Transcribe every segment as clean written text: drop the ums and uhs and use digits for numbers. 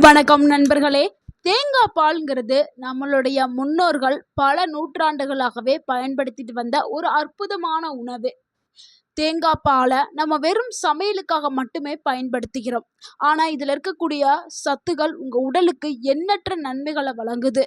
வணக்கம் நண்பர்களே. தேங்காய் பால்ங்கிறது நம்மளுடைய முன்னோர்கள் பல நூற்றாண்டுகளாகவே பயன்படுத்திட்டு வந்த ஒரு அற்புதமான உணவு. தேங்காய் பாலை நம்ம வெறும் சமையலுக்காக மட்டுமே பயன்படுத்துகிறோம். ஆனால் இதில் இருக்கக்கூடிய சத்துக்கள் உங்கள் உடலுக்கு எண்ணற்ற நன்மைகளை வழங்குது.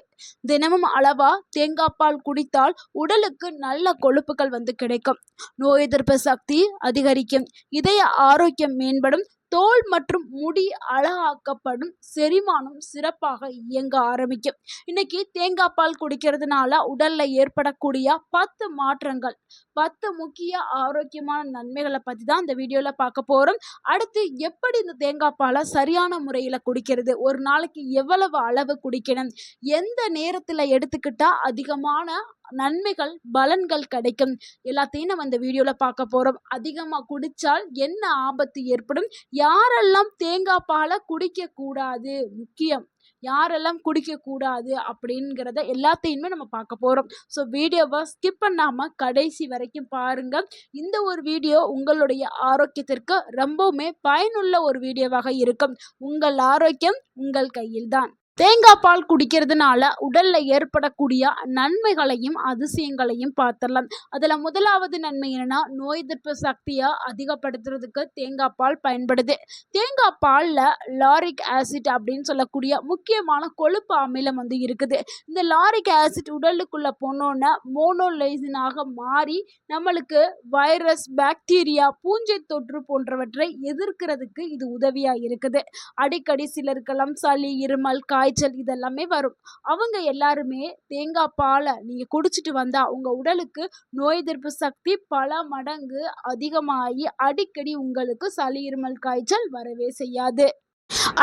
தினமும் அளவா தேங்காய் பால் குடித்தால் உடலுக்கு நல்ல கொழுப்புகள் கிடைக்கும். நோய் எதிர்ப்பு சக்தி அதிகரிக்கும். இதய ஆரோக்கியம் மேம்படும். தோல் மற்றும் முடி அழகாக்கப்படும். செரிமானம் சிறப்பாக இயங்க ஆரம்பிக்கும். இன்னைக்கு தேங்காய் பால் குடிக்கிறதுனால உடல்ல ஏற்படக்கூடிய 10 மாற்றங்கள், 10 முக்கிய ஆரோக்கியமான நன்மைகளை பற்றி தான் இந்த வீடியோவில் பார்க்க போகிறோம். அடுத்து எப்படி இந்த தேங்காய் பாலை சரியான முறையில் குடிக்கிறது, ஒரு நாளைக்கு எவ்வளவு அளவு குடிக்கணும், எந்த நேரத்தில் எடுத்துக்கிட்டா அதிகமான நன்மைகள் பலன்கள் கிடைக்கும், எல்லாத்தையும் நம்ம இந்த வீடியோவில் பார்க்க போகிறோம். அதிகமாக குடித்தால் என்ன ஆபத்து ஏற்படும், யாரெல்லாம் தேங்காய் பாலை குடிக்கக்கூடாது, முக்கியம் யாரெல்லாம் குடிக்கக்கூடாது அப்படிங்கிறத எல்லாத்தையுமே நம்ம பார்க்க போகிறோம். ஸோ வீடியோவை ஸ்கிப் பண்ணாமல் கடைசி வரைக்கும் பாருங்கள். இந்த ஒரு வீடியோ உங்களுடைய ஆரோக்கியத்திற்கு ரொம்பவுமே பயனுள்ள ஒரு வீடியோவாக இருக்கும். உங்கள் ஆரோக்கியம் உங்கள் கையில்தான். தேங்காய் பால் குடிக்கிறதுனால உடல்ல ஏற்படக்கூடிய நன்மைகளையும் அதிசயங்களையும் பார்த்துடலாம். அதில் முதலாவது நன்மை என்னன்னா, நோய் எதிர்ப்பு சக்தியை அதிகப்படுத்துறதுக்கு தேங்காய் பால் பயன்படுது. தேங்காய் பாலில் லாரிக் ஆசிட் அப்படின்னு சொல்லக்கூடிய முக்கியமான கொழுப்பு அமிலம் இருக்குது. இந்த லாரிக் ஆசிட் உடலுக்குள்ள போனோன்னா மோனோலைசினாக மாறி நம்மளுக்கு வைரஸ், பாக்டீரியா, பூஞ்சை தொற்று போன்றவற்றை எதிர்க்கிறதுக்கு இது உதவியாக இருக்குது. அடிக்கடி சிலருக்கெல்லாம் சளி, இருமல், காய்ச்சல் இதெல்லாமே வரும். அவங்க எல்லாருமே தேங்காய் பாலை நீங்க குடிச்சிட்டு வந்தா உங்க உடலுக்கு நோய் எதிர்ப்பு சக்தி பல மடங்கு அதிகமாகி அடிக்கடி உங்களுக்கு சளி, இருமல், காய்ச்சல் வரவே செய்யாது.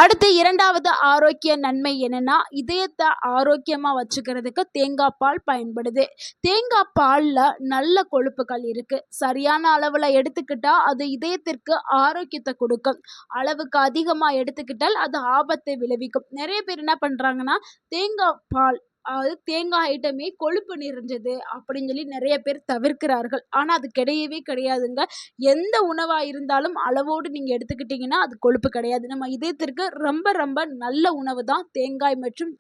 அடுத்து இரண்டாவது ஆரோக்கிய நன்மை என்னன்னா, இதயத்தை ஆரோக்கியமா வச்சுக்கிறதுக்கு தேங்காய் பால் பயன்படுது. தேங்காய் பால்ல நல்ல கொழுப்புகள் இருக்கு. சரியான அளவுல எடுத்துக்கிட்டா அது இதயத்திற்கு ஆரோக்கியத்தை கொடுக்கும். அளவுக்கு அதிகமா எடுத்துக்கிட்டால் அது ஆபத்தை விளைவிக்கும். நிறைய பேர் என்ன பண்றாங்கன்னா, தேங்காய் பால் அதாவது தேங்காய் ஐட்டமே கொழுப்பு நிறைஞ்சது அப்படின்னு சொல்லி நிறைய பேர் தவிர்க்கிறார்கள். ஆனால் அது கிடையவே கிடையாதுங்க. எந்த உணவாக இருந்தாலும் அளவோடு நீங்கள் எடுத்துக்கிட்டிங்கன்னா அது கொழுப்பு கிடையாது. நம்ம இதயத்திற்கு ரொம்ப ரொம்ப நல்ல உணவு தான் தேங்காய் மற்றும்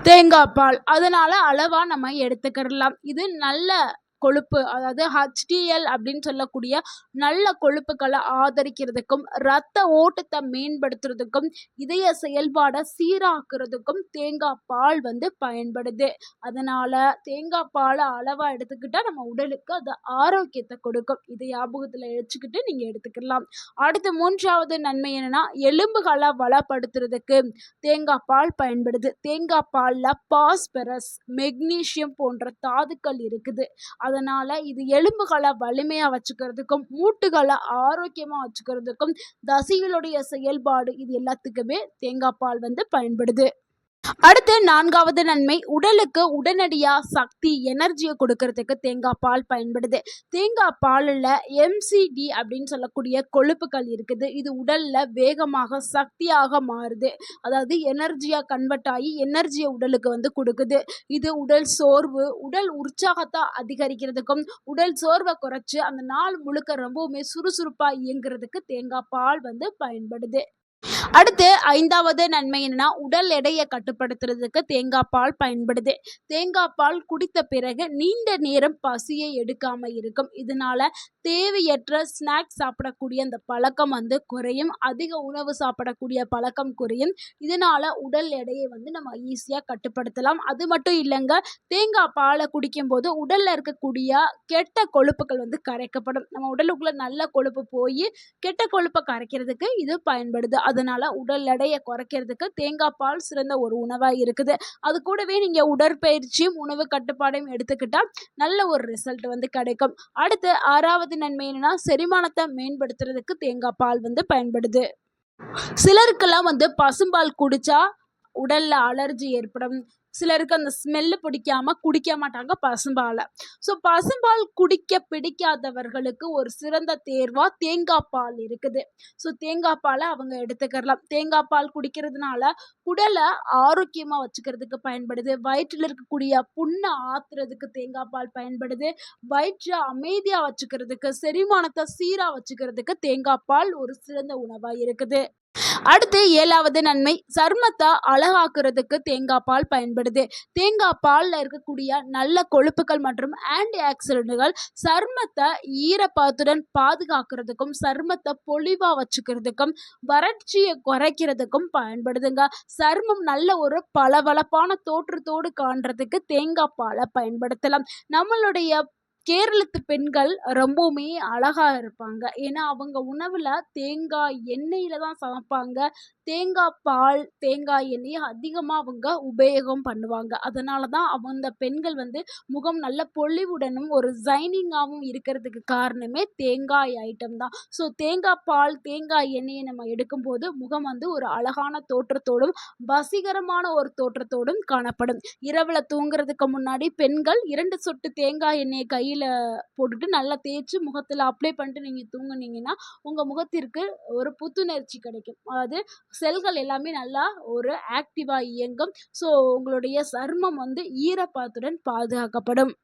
தேங்காய் பால். அதனால அளவாக நம்ம எடுத்துக்கிடலாம். இது நல்ல கொழுப்பு, அதாவது HDL அப்படின்னு சொல்லக்கூடிய நல்ல கொழுப்புகளை ஆதரிக்கிறதுக்கும் இரத்த ஓட்டத்தை மேம்படுத்துறதுக்கும் இதய செயல்பாடை சீராக்குறதுக்கும் தேங்காய் பால் பயன்படுது. அதனால தேங்காய் பாலை அளவா எடுத்துக்கிட்டா நம்ம உடலுக்கு அது ஆரோக்கியத்தை கொடுக்கும். இதை ஞாபகத்தில் வச்சுக்கிட்டு நீங்க எடுத்துக்கலாம். அடுத்து மூன்றாவது நன்மை என்னன்னா, எலும்புகளை வளப்படுத்துறதுக்கு தேங்காய் பால் பயன்படுது. தேங்காய் பால்ல பாஸ்பரஸ், மெக்னீசியம் போன்ற தாதுக்கள் இருக்குது. அதனால இது எலும்புகளை வலிமையா வச்சுக்கிறதுக்கும் மூட்டுகளை ஆரோக்கியமா வச்சுக்கிறதுக்கும் தசைகளுடைய செயல்பாடு இது எல்லாத்துக்குமே தேங்காய் பால் பயன்படுது. அடுத்து நான்காவது நன்மை, உடலுக்கு உடனடியா சக்தி, எனர்ஜியை கொடுக்கறதுக்கு தேங்காய் பால் பயன்படுது. தேங்காய் பாலில் MCD அப்படின்னு சொல்லக்கூடிய கொழுப்புகள் இருக்குது. இது உடல்ல வேகமாக சக்தியாக மாறுது. அதாவது எனர்ஜியா கன்வெர்ட் ஆகி எனர்ஜியை உடலுக்கு கொடுக்குது. இது உடல் சோர்வு, உடல் உற்சாகத்தை அதிகரிக்கிறதுக்கும் உடல் சோர்வை குறைச்சு அந்த நாள் முழுக்க ரொம்பவுமே சுறுசுறுப்பா இயங்குறதுக்கு தேங்காய் பால் பயன்படுது. அடுத்து ஐந்தாவது நன்மை என்னன்னா, உடல் எடையை கட்டுப்படுத்துறதுக்கு தேங்காய் பால் பயன்படுது. தேங்காய் பால் குடித்த பிறகு நீண்ட நேரம் பசியை எடுக்காம இருக்கும். இதனால தேவையற்ற ஸ்நாக்ஸ் சாப்பிடக்கூடிய அந்த பழக்கம் குறையும். அதிக உணவு சாப்பிடக்கூடிய பழக்கம் குறையும். இதனால உடல் எடையை நம்ம ஈஸியாக கட்டுப்படுத்தலாம். அது மட்டும் இல்லைங்க, தேங்காய் பாலை குடிக்கும் போது உடல்ல இருக்கக்கூடிய கெட்ட கொழுப்புகள் கரைக்கப்படும். நம்ம உடலுக்குள்ள நல்ல கொழுப்பு போய் கெட்ட கொழுப்பை கரைக்கிறதுக்கு இது பயன்படுது. அதனால உடல் எடையை குறைக்கிறதுக்கு தேங்காய் பால் சிறந்த ஒரு உணவா இருக்குது. அது கூடவே நீங்க உடற்பயிற்சியும் உணவு கட்டுப்பாடையும் எடுத்துக்கிட்டா நல்ல ஒரு ரிசல்ட் கிடைக்கும். அடுத்து ஆறாவது நன்மை என்னன்னா, செரிமானத்தை மேம்படுத்துறதுக்கு தேங்காய் பால் பயன்படுது. சிலருக்கெல்லாம் பசும்பால் குடிச்சா உடல்ல அலர்ஜி ஏற்படும். சிலருக்கு அந்த ஸ்மெல்லு பிடிக்காம குடிக்க மாட்டாங்க பசும்பாலை. ஸோ பசும்பால் குடிக்க பிடிக்காதவர்களுக்கு ஒரு சிறந்த தேர்வா தேங்காய் பால் இருக்குது. ஸோ தேங்காய் பாலை அவங்க எடுத்துக்கலாம். தேங்காய் பால் குடிக்கிறதுனால உடலை ஆரோக்கியமா வச்சுக்கிறதுக்கு பயன்படுது. வயிற்றில் இருக்கக்கூடிய புண்ணை ஆத்துறதுக்கு தேங்காய் பால் பயன்படுது. வயிற்றை அமைதியா வச்சுக்கிறதுக்கு, செரிமானத்தை சீரா வச்சுக்கிறதுக்கு தேங்காய் பால் ஒரு சிறந்த உணவா இருக்குது. அடுத்து 7வது நன்மை, சருமத்தை அழகாக்குறதுக்கு தேங்காய் பால் பயன்படுது. தேங்காய் பால்ல இருக்கக்கூடிய நல்ல கொழுப்புகள் மற்றும் ஆன்டி ஆக்சிடென்ட்கள் சருமத்தை ஈரப்பதத்துடன் பாதுகாக்கிறதுக்கும் சருமத்தை பொலிவா வச்சுக்கிறதுக்கும் வறட்சியை குறைக்கிறதுக்கும் பயன்படுதுங்க. சருமம் நல்ல ஒரு பளபளப்பான தோற்றத்தோடு காண்றதுக்கு தேங்காய் பாலை பயன்படுத்தலாம். நம்மளுடைய கேரளத்து பெண்கள் ரொம்பவுமே அழகா இருப்பாங்க. ஏன்னா அவங்க உணவுல தேங்காய் எண்ணெயில தான் சமைப்பாங்க. தேங்காய் பால், தேங்காய் எண்ணெய அதிகமா அவங்க உபயோகம் பண்ணுவாங்க. அதனால தான் அந்த பெண்கள் வந்து முகம் நல்ல பொலிவுடனும் ஒரு ஷைனிங்காவும் இருக்கிறதுக்கு காரணமே தேங்காய் ஐட்டம் தான். ஸோ தேங்காய் பால், தேங்காய் எண்ணெயை நம்ம எடுக்கும்போது முகம் வந்து ஒரு அழகான தோற்றத்தோடும் வசீகரமான ஒரு தோற்றத்தோடும் காணப்படும். இரவுல தூங்குறதுக்கு முன்னாடி பெண்கள் 2 சொட்டு தேங்காய் எண்ணெயை கையில போட்டுட்டு நல்லா தேய்ச்சு முகத்துல அப்ளை பண்ணிட்டு நீங்க தூங்குனீங்கன்னா உங்க முகத்திற்கு ஒரு புத்துணர்ச்சி கிடைக்கும். அதாவது செல்கள் எல்லாமே நல்லா ஒரு ஆக்டிவா இயங்கும். ஸோ உங்களுடைய சருமம் வந்து ஈரப்பதத்துடன் பாதுகாக்கப்படும்.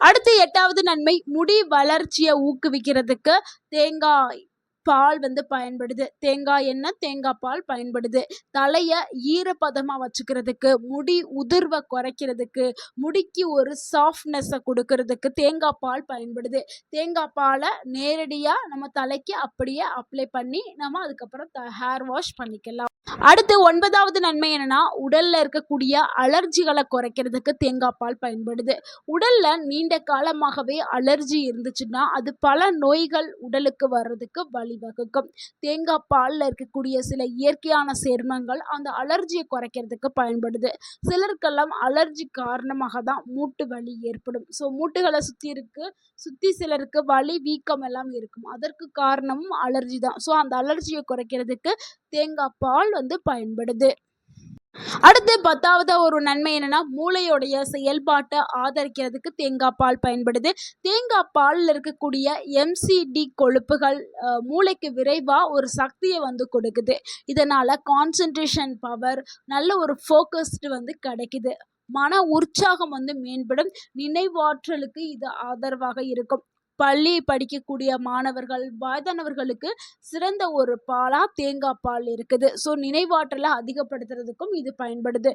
அடுத்து 8வது நன்மை, முடி வளர்ச்சியை ஊக்குவிக்கிறதுக்கு தேங்காய் பால் வந்து பயன்படுது. தேங்காய் எண்ணெய், தேங்காய் பால் பயன்படுது. தலைய ஈரப்பதமா வச்சுக்கிறதுக்கு, முடி உதிர்வை குறைக்கிறதுக்கு, முடிக்கு ஒரு சாஃப்ட்னஸை கொடுக்கறதுக்கு தேங்காய் பால் பயன்படுது. தேங்காய் பாலை நேரடியா நம்ம தலைக்கு அப்படியே அப்ளை பண்ணி நம்ம அதுக்கப்புறம் ஹேர் வாஷ் பண்ணிக்கலாம். அடுத்து 9வது நன்மை என்னன்னா, உடல்ல இருக்கக்கூடிய அலர்ஜிகளை குறைக்கிறதுக்கு தேங்காய் பால் பயன்படுது. உடல்ல நீண்ட காலமாகவே அலர்ஜி இருந்துச்சுன்னா அது பல நோய்கள் உடலுக்கு வர்றதுக்கு வழிவகுக்கும். தேங்காய் பால்ல இருக்கக்கூடிய சில இயற்கையான சேர்மங்கள் அந்த அலர்ஜியை குறைக்கிறதுக்கு பயன்படுது. சிலருக்கெல்லாம் அலர்ஜி காரணமாக தான் மூட்டு வலி ஏற்படும். ஸோ மூட்டுகளை சுற்றி சிலருக்கு வலி வீக்கம் எல்லாம் இருக்கும். அதற்கு காரணமும் அலர்ஜி தான். ஸோ அந்த அலர்ஜியை குறைக்கிறதுக்கு தேங்காய் பால் வந்து பயன்படுது. அடுத்து 10வது ஒரு நன்மை என்னன்னா, மூளையோடைய செயல்பாட்டை ஆதரிக்கிறதுக்கு தேங்காய் பால் பயன்படுது. தேங்காய் பாலில் இருக்கக்கூடிய MCD கொழுப்புகள் மூளைக்கு விரைவா ஒரு சக்தியை வந்து கொடுக்குது. இதனால கான்சன்ட்ரேஷன் பவர், நல்ல ஒரு ஃபோக்கஸ்டு வந்து கிடைக்குது. மன உற்சாகம் வந்து மேம்படும். நினைவாற்றலுக்கு இது ஆதரவாக இருக்கும். பள்ளி படிக்கக்கூடிய மாணவர்கள், வயதானவர்களுக்கு சிறந்த ஒரு பாலா தேங்காய் பால் இருக்குது. ஸோ நினைவாற்றலை அதிகப்படுத்துறதுக்கும் இது பயன்படுது.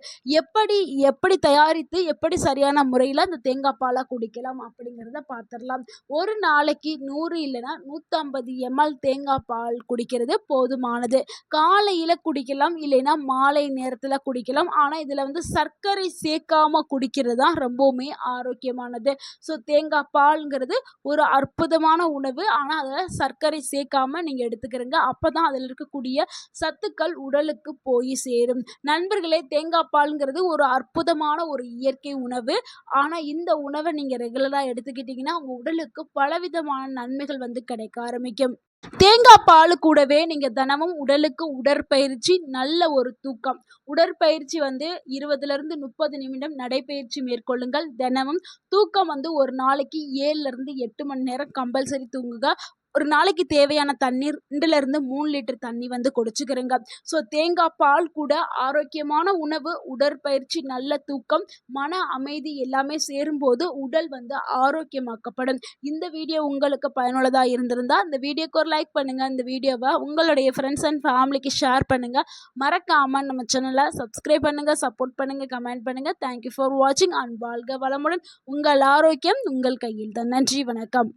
எப்படி தயாரித்து எப்படி சரியான முறையில் அந்த தேங்காய் பாலை குடிக்கலாம் அப்படிங்கிறத பார்த்துடலாம். ஒரு நாளைக்கு 100 இல்லைன்னா 150 ml தேங்காய் பால் குடிக்கிறது போதுமானது. காலையில் குடிக்கலாம், இல்லைன்னா மாலை நேரத்தில் குடிக்கலாம். ஆனால் இதில் வந்து சர்க்கரை சேர்க்காம குடிக்கிறது தான் ரொம்பவுமே ஆரோக்கியமானது. ஸோ தேங்காய் பால்ங்கிறது ஒரு அற்புதமான உணவு. ஆனால் அதில் சர்க்கரை சேர்க்காம நீங்கள் எடுத்துக்கிறங்க. அப்போ தான் அதில் இருக்கக்கூடிய சத்துக்கள் உடலுக்கு போய் சேரும். நண்பர்களே, தேங்காய் பால்ங்கிறது ஒரு அற்புதமான ஒரு இயற்கை உணவு. ஆனால் இந்த உணவை நீங்கள் ரெகுலராக எடுத்துக்கிட்டிங்கன்னா உங்கள் உடலுக்கு பலவிதமான நன்மைகள் வந்து கிடைக்க ஆரம்பிக்கும். தேங்காய் பால் கூடவே நீங்கள் தினமும் உடலுக்கு உடற்பயிற்சி, நல்ல ஒரு தூக்கம். உடற்பயிற்சி வந்து 20லிருந்து 30 நிமிடம் நடைப்பயிற்சி மேற்கொள்ளுங்கள். தினமும் தூக்கம் வந்து ஒரு நாளைக்கு 7லிருந்து 8 மணி நேரம் கம்பல்சரி தூங்குங்க. ஒரு நாளைக்கு தேவையான தண்ணீர் 2லிருந்து 3 லிட்டர் தண்ணி வந்து குடிச்சுக்கிறங்க. ஸோ தேங்காய் பால் கூட ஆரோக்கியமான உணவு, உடற்பயிற்சி, நல்ல தூக்கம், மன அமைதி எல்லாமே சேரும்போது உடல் வந்து ஆரோக்கியமாக்கப்படும். இந்த வீடியோ உங்களுக்கு பயனுள்ளதாக இருந்திருந்தால் இந்த வீடியோக்கு ஒரு லைக் பண்ணுங்கள். இந்த வீடியோவை உங்களுடைய ஃப்ரெண்ட்ஸ் அண்ட் ஃபேமிலிக்கு ஷேர் பண்ணுங்கள். மறக்காமல் நம்ம சேனலை சப்ஸ்கிரைப் பண்ணுங்கள், சப்போர்ட் பண்ணுங்கள், கமெண்ட் பண்ணுங்கள். தேங்க்யூ ஃபார் வாட்சிங் அண்ட் வாழ்க வளமுடன். உங்கள் ஆரோக்கியம் உங்கள் கையில் தான். நன்றி, வணக்கம்.